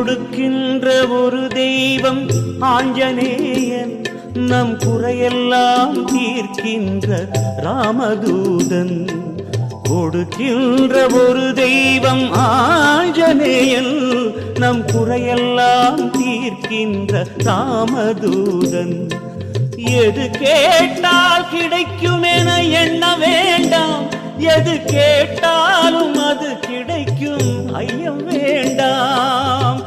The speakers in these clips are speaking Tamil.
கொடுக்கின்ற ஒரு தெய்வம் ஆஞ்சநேயன், நம் குறையெல்லாம் தீர்க்கின்ற ராமதூதன். கொடுக்கின்ற ஒரு தெய்வம் ஆஞ்சநேயன், நம் குறையெல்லாம் தீர்க்கின்ற ராமதூதன். எது கேட்டால் கிடைக்கும் என எண்ண வேண்டாம், எது கேட்டாலும் அது கிடைக்கும் ஐயம் வேண்டாம்.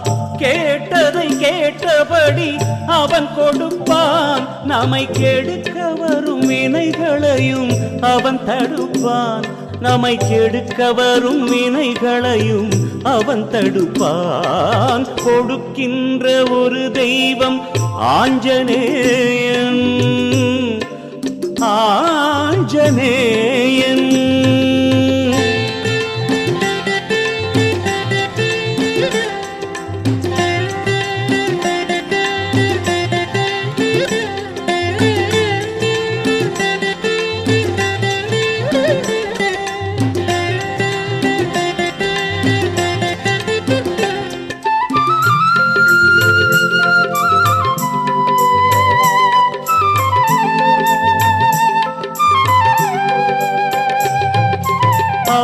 கேட்டதை கேட்டபடி அவன் கொடுப்பான், நம்மை கெடுக்க வரும் வினைகளையும் அவன் தடுப்பான். நம்மை கெடுக்க வரும் வினைகளையும் அவன் தடுப்பான். கொடுக்கின்ற ஒரு தெய்வம் ஆஞ்சநேயன், ஆஞ்சநேயன்.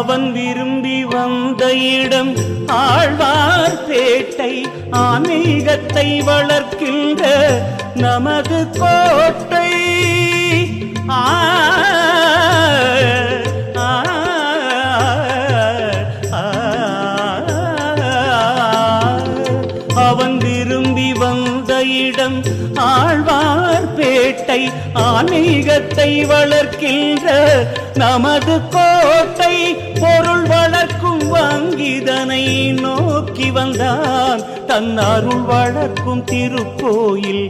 அவன் விரும்பி வந்த இடம் ஆழ்வார்பேட்டை, ஆன்மீகத்தை வளர்க்கின்ற நமது கோட்டை. அவன் விரும்பி வந்த இடம் ஆழ்வார்பேட்டை, ஆன்மீகத்தை வளர்க்கின்ற நமது கோட்டை. பொருள் வளர்க்கும் வங்கிதனை நோக்கி வந்தான், தன் அருள் வளர்க்கும் திருக்கோயில்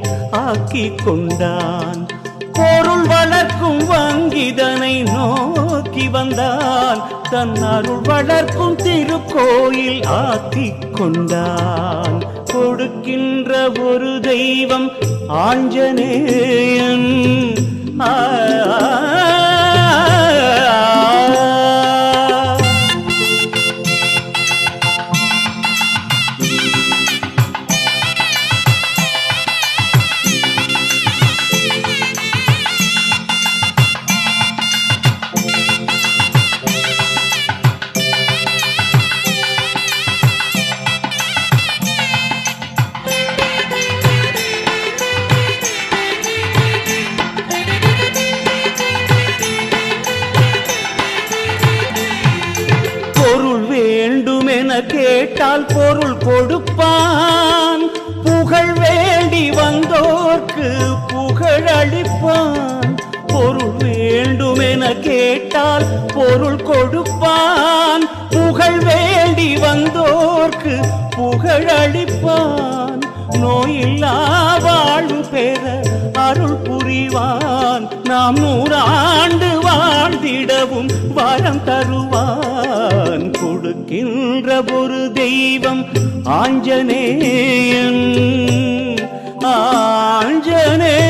ஆக்கி கொண்டான். பொருள் வளர்க்கும் வங்கிதனை நோக்கி வந்தான், தன் அருள் வளர்க்கும் திருக்கோயில் ஆக்கி கொண்டான். கொடுக்கின்ற ஒரு தெய்வம் ஆஞ்சநேயன், கேட்டால் பொருள் கொடுப்பான். புகழ் வேண்டி வந்தோர்க்கு புகழ் அளிப்பான். பொருள் வேண்டுமென கேட்டால் பொருள் கொடுப்பான். புகழ் வேண்டி வந்தோர்க்கு புகழ் அளிப்பான். நோயில்லா வாழ்வு பெற அருள் புரிவான். நாம் 100 ஆண்டு வாழ்ந்திடவும் வரம் தருவான். கொடுக்கின்ற ஒரு தெய்வம் ஆஞ்சநேயன், ஆஞ்சநேயன்.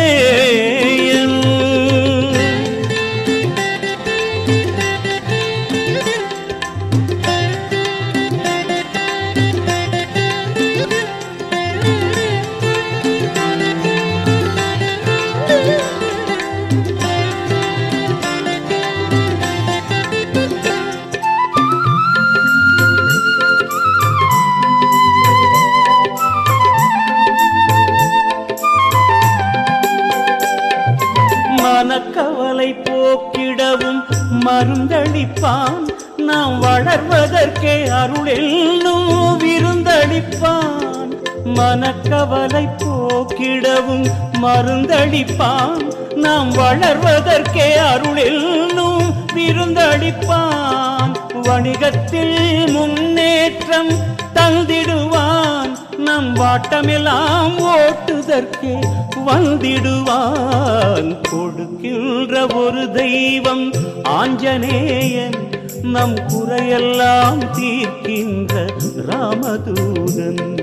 மனக்கவலை போக்கிடவும் மருந்தளிப்பான். நாம் வளர்வதற்கே அருளென்னும் விருந்தளிப்பான். மனக்கவலை போக்கிடவும் மருந்தளிப்பான். நாம் வளர்வதற்கே அருளென்னும் விருந்தளிப்பான். வணிகத்தில் முன்னேற்றம் தந்திடுவான். நம் வாட்டமெல்லாம் ஓட்டுதற்கே வந்திடுவான். கொடுக்கின்ற ஒரு தெய்வம் ஆஞ்சநேயன், நம் குறையெல்லாம் தீர்க்கின்ற ராமதூதன்.